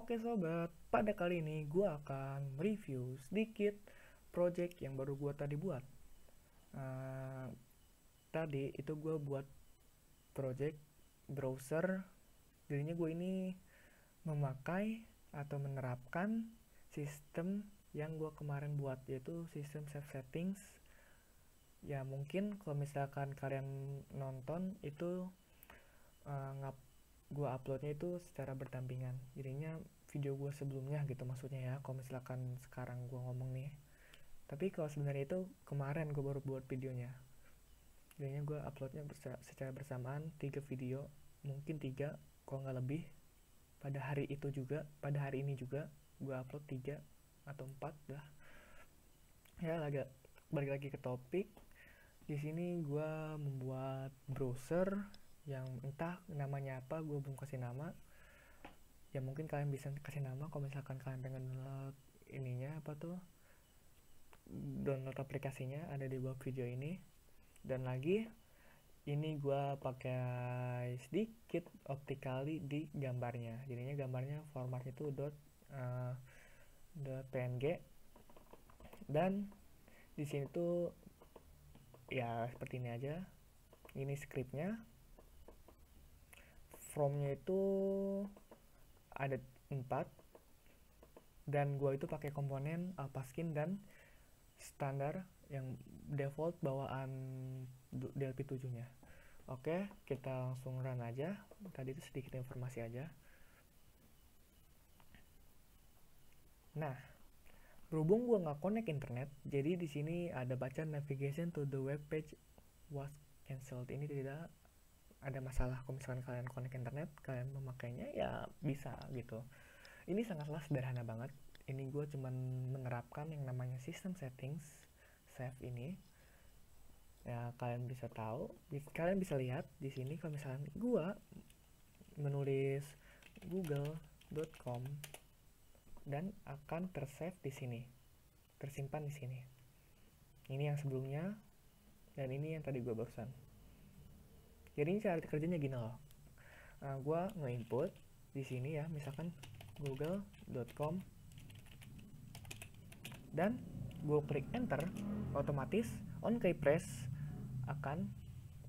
Oke sobat, pada kali ini gue akan review sedikit project yang baru gue tadi buat. Uh, Tadi itu gue buat project browser, jadinya gue ini memakai atau menerapkan sistem yang gue kemarin buat, yaitu sistem save settings. Ya mungkin kalau misalkan kalian nonton itu gue uploadnya itu secara berdampingan, jadinya video gue sebelumnya gitu maksudnya ya, kalau misalkan sekarang gue ngomong nih. Tapi kalau sebenarnya itu kemarin gue baru buat videonya, jadinya gue uploadnya secara bersamaan 3 video, mungkin 3 kalau nggak lebih. Pada hari itu juga, pada hari ini juga gue upload 3 atau 4 dah. Ya agak balik lagi ke topik. Di sini gue membuat browser yang entah namanya apa, gue belum kasih nama. Ya mungkin kalian bisa kasih nama kalau misalkan kalian pengen download ininya apa tuh, download aplikasinya, ada di bawah video ini. Dan lagi ini gue pakai sedikit optically di gambarnya, jadinya gambarnya formatnya itu .png. Dan di sini tuh ya seperti ini aja. Ini scriptnya, fromnya itu ada 4, dan gue itu pakai komponen Alpaskin dan standar yang default bawaan DLP7 nya. Oke, kita langsung run aja. Tadi itu sedikit informasi aja. Nah, berhubung gue nggak connect internet, jadi di sini ada baca navigation to the web page was cancelled. Ini tidak ada masalah. Kalau misalkan kalian connect internet, kalian memakainya ya bisa gitu. Ini sangatlah sederhana banget. Ini gue cuman menerapkan yang namanya system settings save ini. Ya kalian bisa tahu, kalian bisa lihat di sini kalau misalkan gue menulis google.com dan akan tersave di sini, tersimpan di sini. Ini yang sebelumnya dan ini yang tadi gue barusan. Jadi ini cara kerjanya gini loh. Gue nge-input di sini ya, misalkan google.com, dan gue klik enter, otomatis OnKeyPress akan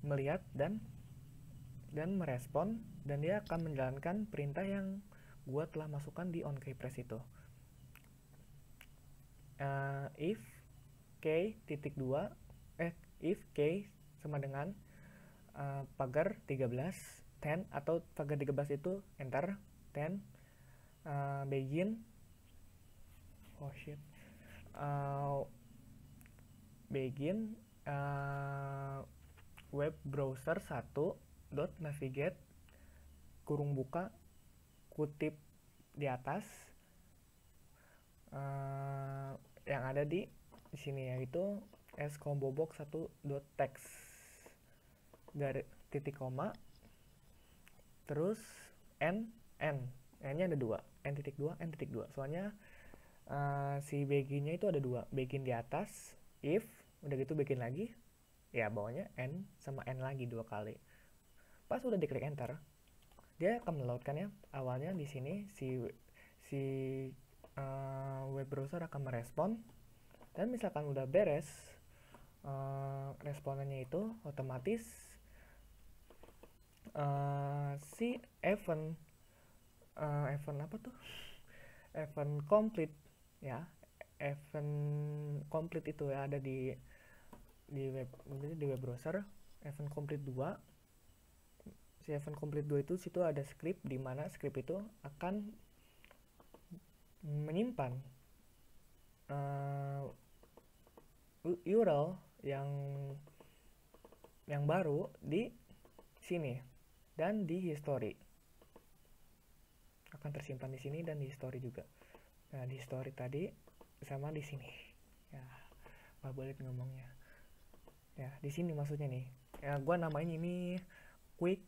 melihat dan merespon, dan dia akan menjalankan perintah yang gue telah masukkan di OnKeyPress itu. If k sama dengan pagar 13 10, atau pagar 13 itu enter 10, begin begin web browser 1 dot navigate kurung buka kutip di atas yang ada di sini, yaitu scombobox1.text dari titik koma, terus n nya ada 2, n.2, soalnya si begin-nya itu ada 2, begin di atas, if udah gitu begin lagi, ya bawahnya n sama n lagi 2 kali. Pas udah diklik enter, dia akan meloadkan ya. Awalnya di sini si web browser akan merespon, dan misalkan udah beres responannya itu, otomatis si event complete ya, event complete itu ya ada di web browser, event complete 2. Si event complete 2 itu situ ada script, di mana script itu akan menyimpan URL yang baru di sini dan di history. Akan tersimpan di sini dan di history juga. Nah, di history tadi sama di sini. Ya, nggak boleh ngomongnya. Ya, di sini maksudnya nih. Ya, gua namain ini quick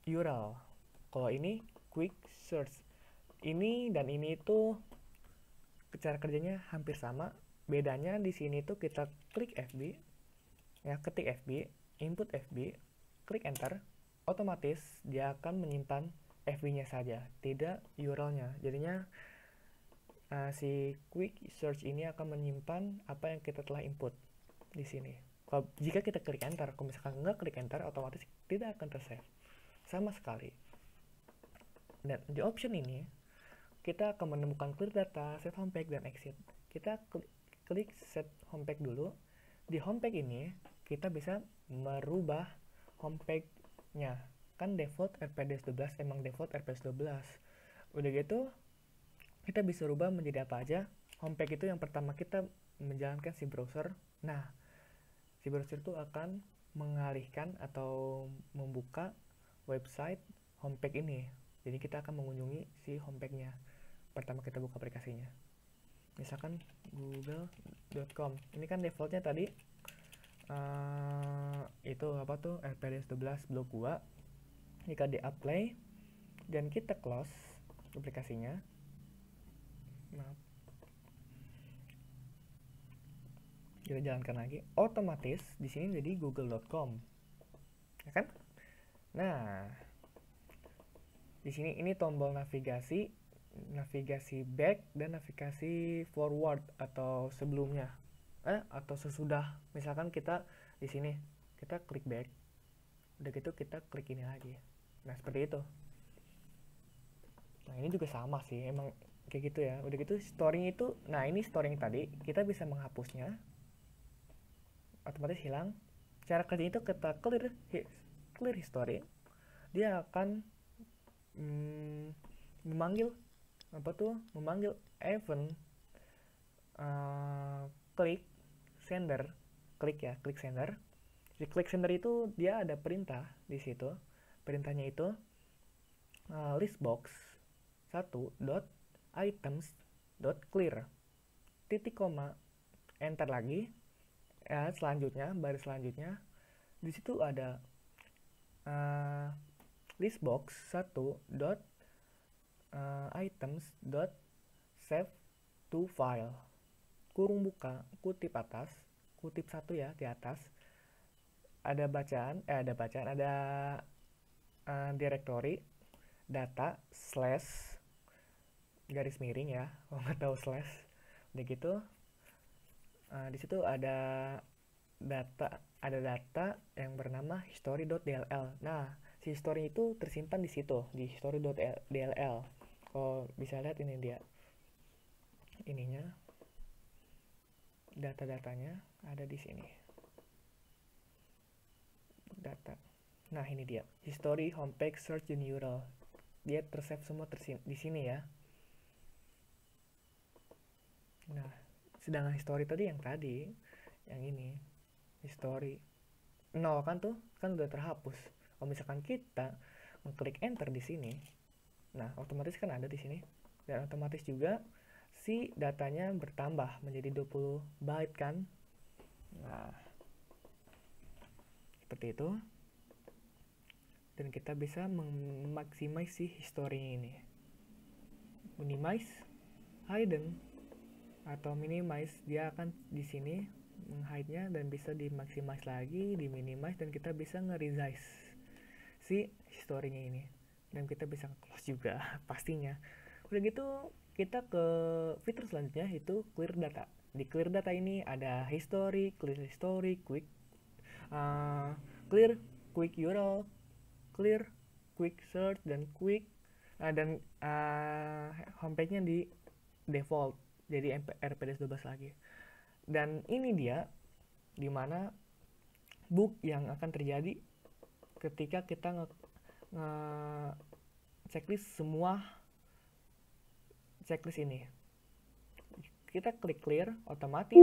URL. Kalau ini quick search. Ini dan ini itu cara kerjanya hampir sama. Bedanya di sini tuh kita klik FB, ya ketik FB, input FB, klik enter, otomatis dia akan menyimpan FB-nya saja, tidak URL-nya. Jadinya si quick search ini akan menyimpan apa yang kita telah input di sini. Jika kita klik enter, kalau misalkan nggak klik enter, otomatis tidak akan tersave sama sekali. Dan di option ini kita akan menemukan clear data, set homepage, dan exit. Kita klik set homepage dulu. Di homepage ini kita bisa merubah homepage-nya. Kan default RPDS 12 emang default RPDS 12. Udah gitu kita bisa rubah menjadi apa aja. Homepage itu yang pertama kita menjalankan si browser. Nah, si browser itu akan mengalihkan atau membuka website homepage ini. Jadi kita akan mengunjungi si homepage-nya. Pertama kita buka aplikasinya. Misalkan google.com. Ini kan defaultnya tadi itu apa tuh RPDS 12 blog gua. Jika di apply dan kita close aplikasinya, kita jalankan lagi, otomatis di sini jadi google.com, ya kan? Nah, di sini ini tombol navigasi back dan navigasi forward atau sebelumnya, atau sesudah. Misalkan kita di sini kita klik back, udah gitu kita klik ini lagi. Nah, seperti itu. Nah, ini juga sama sih, emang kayak gitu ya. Udah gitu storing itu, nah ini storing tadi kita bisa menghapusnya, otomatis hilang. Cara kerja itu kita clear history, dia akan memanggil event klik sender. Di klik sender itu dia ada perintah di situ. Perintahnya itu listbox 1.items.clear titik koma enter lagi. Selanjutnya baris selanjutnya di situ ada listbox 1.items.save to file kurung buka kutip atas, kutip 1 ya di atas, ada directory data slash garis miring ya, kalau nggak tahu slash. Udah gitu di situ ada data yang bernama history.dll. Nah, si history itu tersimpan di situ, di history.dll. Kalau bisa lihat ini dia ininya, data-datanya ada di sini. Data. Nah, ini dia history, homepage, search, dan URL. Dia tersave semua di sini ya. Nah, sedangkan history tadi yang ini history 0 kan tuh kan udah terhapus. Kalau misalkan kita mengklik enter di sini, nah otomatis kan ada di sini, dan otomatis juga si datanya bertambah menjadi 20 byte kan. Nah, seperti itu. Dan kita bisa memaksimasi si history ini. Minimize, hidden, atau minimize, dia akan di sini menghide-nya dan bisa dimaximize lagi, diminimize, dan kita bisa nge-resize si historinya ini. Dan kita bisa close juga pastinya. Udah gitu kita ke fitur selanjutnya itu clear data. Di clear data ini ada history, clear history, quick URL, clear quick search, dan quick homepage-nya di default jadi RPDS 12 lagi. Dan ini dia dimana bug yang akan terjadi ketika kita checklist semua checklist ini. Kita klik clear, otomatis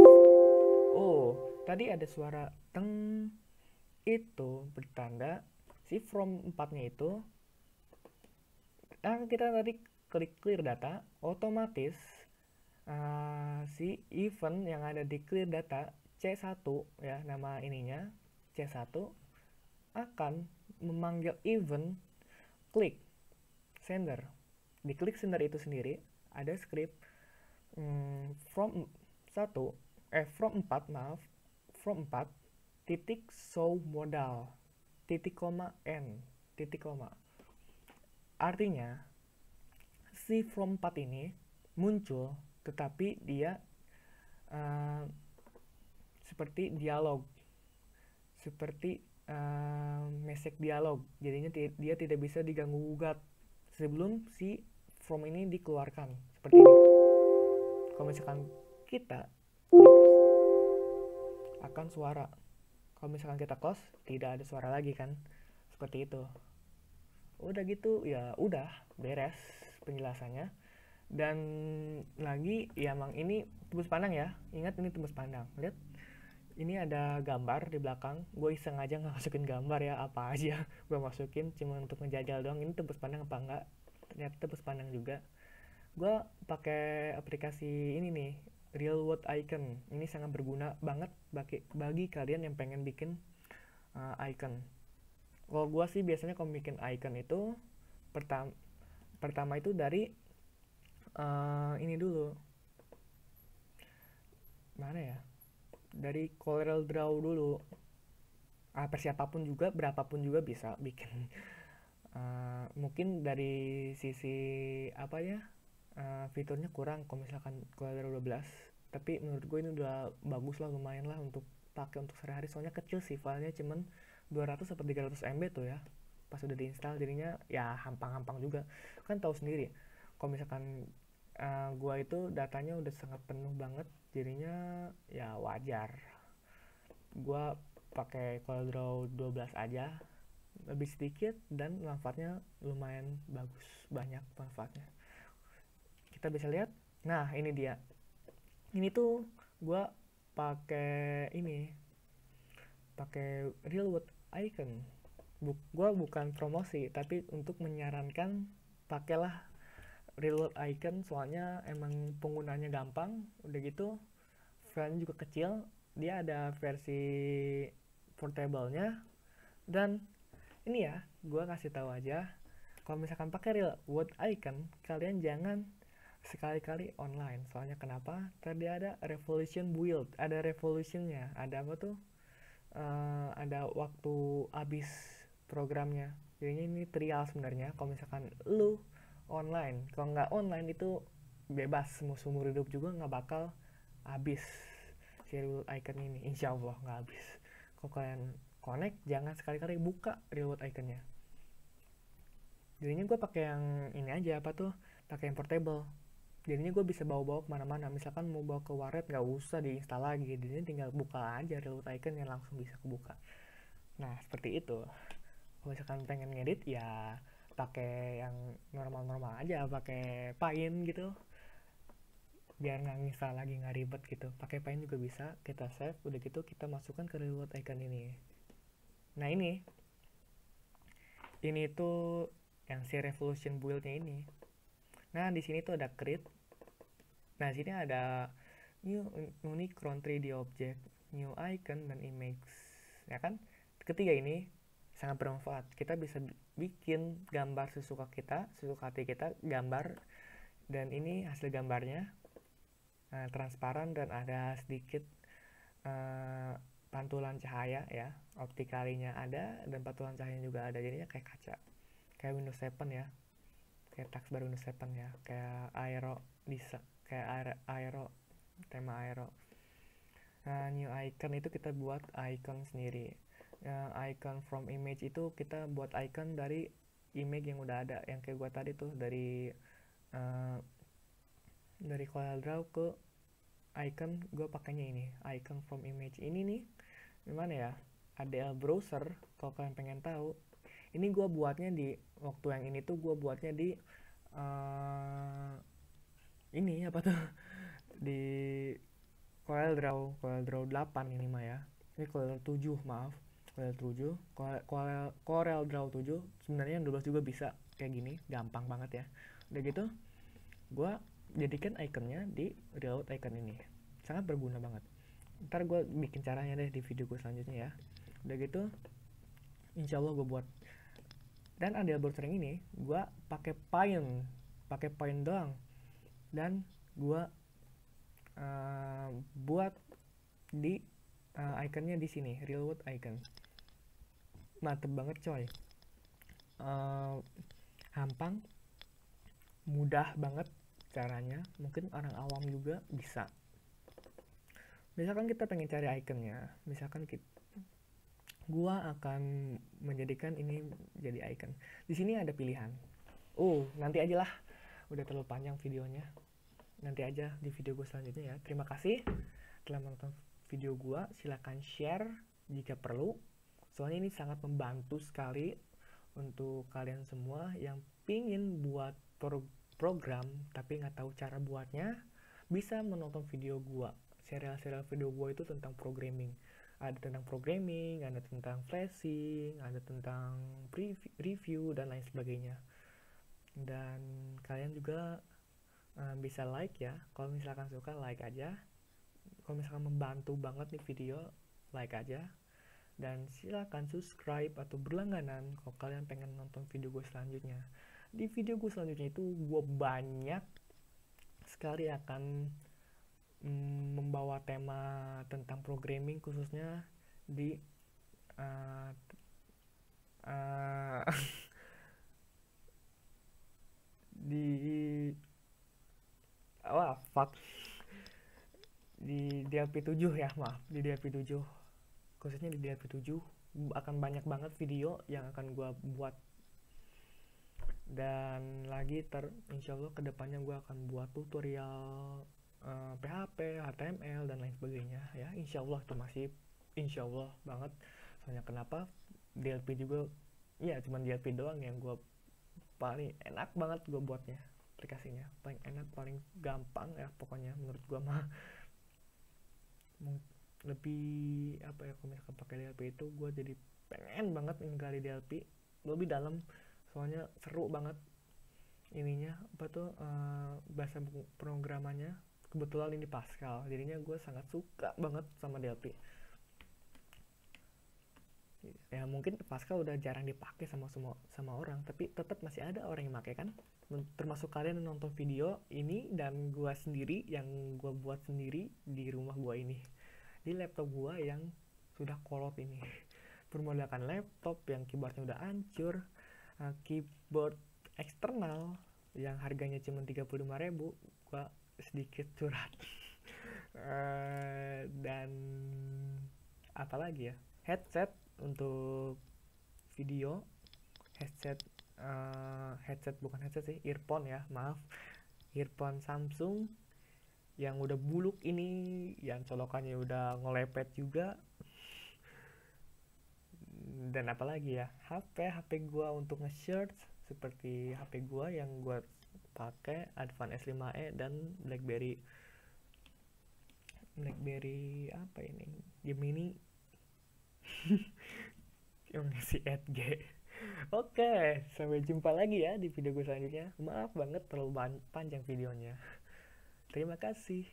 tadi ada suara teng, itu bertanda si from 4-nya itu kita tadi klik clear data, otomatis si event yang ada di clear data C1 ya, nama ininya C1 akan memanggil event klik sender. Di klik sender itu sendiri ada script from 4 titik show modal titik koma n titik koma. Nah, di sini kita bisa mengakses si event klik sender ini. Di klik sender itu sendiri ada script from 4 titik show modal titik koma n titik koma. Nah, di sini kita bisa mengakses si event klik sender ini. Di klik sender itu sendiri ada script from 4 titik show modal titik koma n titik koma. Nah, di sini kita bisa mengakses si event klik sender ini. Di klik sender itu sendiri ada script Artinya si from part ini muncul, tetapi dia seperti dialog, seperti message dialog. Jadinya dia tidak bisa diganggu gugat sebelum si from ini dikeluarkan, seperti ini. Kalau misalkan kita akan suara, kalau misalkan kita close tidak ada suara lagi kan, seperti itu. Udah gitu ya, udah beres penjelasannya. Dan lagi ya, emang ini tembus pandang ya, ingat ini tembus pandang. Lihat, ini ada gambar di belakang. Gue iseng aja nggak masukin gambar ya, apa aja gue masukin cuma untuk ngejajal doang. Ini tembus pandang apa enggak? Ternyata tembus pandang juga. Gue pakai aplikasi ini nih, Real World Icon. Ini sangat berguna banget bagi kalian yang pengen bikin icon. Kalau gue sih biasanya kalau bikin icon itu pertama itu dari ini dulu, mana ya, dari Corel Draw dulu. Siapapun juga, berapapun juga bisa bikin. Mungkin dari sisi apa ya, fiturnya kurang kalau misalkan Corel Draw 12, tapi menurut gue ini udah bagus lah, lumayan lah untuk pakai untuk sehari-hari. Soalnya kecil sih, filenya cuman 200 atau 300 MB tuh ya pas udah diinstal. Jadinya ya hampang-hampang juga, kan tahu sendiri kalau misalkan gua itu datanya udah sangat penuh banget, jadinya ya wajar gua pakai CorelDRAW 12 aja, lebih sedikit dan manfaatnya lumayan bagus, banyak manfaatnya. Kita bisa lihat, nah ini dia, ini tuh gua pakai ini, pakai Real World Icon. Gua bukan promosi, tapi untuk menyarankan pakailah Real World Icon, soalnya emang penggunanya gampang. Udah gitu filenya juga kecil, dia ada versi portable-nya. Dan ini ya, gue kasih tahu aja, kalau misalkan pakai Real World Icon, kalian jangan sekali-kali online. Soalnya kenapa? Tadi ada Revolution build, ada revolutionnya, ada apa tuh? Ada waktu habis programnya. Jadinya ini trial sebenarnya. Kalau misalkan lu online, kalau nggak online itu bebas, seumur hidup juga nggak bakal habis si Real World Icon ini, insya Allah nggak habis. Kalau kalian connect, jangan sekali-kali buka Real World Iconnya. Jadinya gue pakai yang ini aja, apa tuh, pakai yang portable. Jadinya gue bisa bawa-bawa kemana-mana. Misalkan mau bawa ke warnet, nggak usah diinstal lagi, jadinya tinggal buka aja Real World Icon yang langsung bisa kebuka. Nah seperti itu. Kalau misalkan pengen ngedit ya pakai yang normal-normal aja, pakai Paint gitu, biar nggak nginstal lagi, nggak ribet gitu. Pakai Paint juga bisa. Kita save, udah gitu kita masukkan ke Real World Icon ini. Nah ini tuh yang si Revolution build-nya ini. Nah di sini tuh ada create. Nah sini ada new Unicron 3D object, new icon, dan image, ya kan? Ketiga ini sangat bermanfaat. Kita bisa bikin gambar sesuka kita, sesuka hati kita, gambar. Dan ini hasil gambarnya transparan dan ada sedikit pantulan cahaya ya, optikalinya ada dan pantulan cahayanya juga ada. Jadinya kayak kaca, kayak Windows 7 ya, kayak taskbar Windows 7 ya, kayak aero bisa, kayak aero, tema aero. Nah new icon itu kita buat icon sendiri. Icon from image itu kita buat icon dari image yang udah ada, yang kayak gua tadi tuh, dari CorelDRAW ke icon, gue pakainya ini, icon from image. Ini nih gimana ya, ADL browser. Kalau kalian pengen tahu, ini gue buatnya di waktu yang ini tuh, gue buatnya di ini apa tuh, di CorelDRAW 8 ini mah ya. Ini CorelDRAW 7, maaf, CorelDRAW 7. Sebenarnya yang 12 juga bisa kayak gini, gampang banget ya. Udah gitu gue jadikan ikonnya di Real World Icon ini, sangat berguna banget. Ntar gue bikin caranya deh di video gue selanjutnya ya. Udah gitu insya Allah gue buat. Dan ada browser ini gue pakai Paint doang, dan gue buat di ikonnya di sini, Real World Icon. Mantep banget coy. gampang, mudah banget caranya, mungkin orang awam juga bisa. Misalkan kita pengen cari ikonnya, misalkan gua akan menjadikan ini jadi icon. Di sini ada pilihan. Nanti aja lah, udah terlalu panjang videonya. Nanti aja di video gue selanjutnya ya. Terima kasih telah menonton video gue. Silahkan share jika perlu. Soalnya ini sangat membantu sekali untuk kalian semua yang pingin buat program tapi nggak tahu cara buatnya. Bisa menonton video gue. Serial-serial video gue itu tentang programming. Ada tentang programming, ada tentang flashing, ada tentang review dan lain sebagainya. Dan kalian juga bisa like ya. Kalau misalkan suka, like aja. Kalau misalkan membantu banget nih video, like aja. Dan silakan subscribe atau berlangganan kalau kalian pengen nonton video gue selanjutnya. Di video gue selanjutnya itu gue banyak sekali akan membawa tema tentang programming, khususnya di di DLP 7 ya, maaf, di DLP 7, khususnya di DLP 7 akan banyak banget video yang akan gue buat. Dan lagi insyaallah kedepannya gue akan buat tutorial PHP, HTML dan lain sebagainya ya, insyaallah. Itu masih insyaallah banget. Soalnya kenapa, DLP juga ya cuman DLP doang yang gue paling enak banget gue buatnya, aplikasinya paling enak, paling gampang ya pokoknya menurut gue mah. Lebih apa ya, kalau misalkan pakai DLP itu gue jadi pengen banget menggali DLP lebih dalam, soalnya seru banget ininya apa tuh bahasa pemrogramannya. Kebetulan ini Pascal, jadinya gue sangat suka banget sama DLP. Ya mungkin Pascal udah jarang dipakai sama orang, tapi tetap masih ada orang yang pakai kan, termasuk kalian yang nonton video ini dan gue sendiri yang gue buat sendiri di rumah gue ini, di laptop gue yang sudah kolot ini. Permodalkan laptop yang keyboardnya udah hancur, keyboard eksternal yang harganya cuma 35.000, gue sedikit curhat. Dan apalagi ya, headset untuk video, headset bukan headset sih, earphone ya, maaf, earphone Samsung yang udah buluk ini, yang colokannya udah ngelepet juga. Dan apalagi ya, HP gua untuk nge-search seperti HP gua yang gua pakai Advance S5e dan BlackBerry apa ini, Gemini yang si 8G. Oke, sampai jumpa lagi ya di video gue selanjutnya. Maaf banget terlalu panjang videonya. Terima kasih.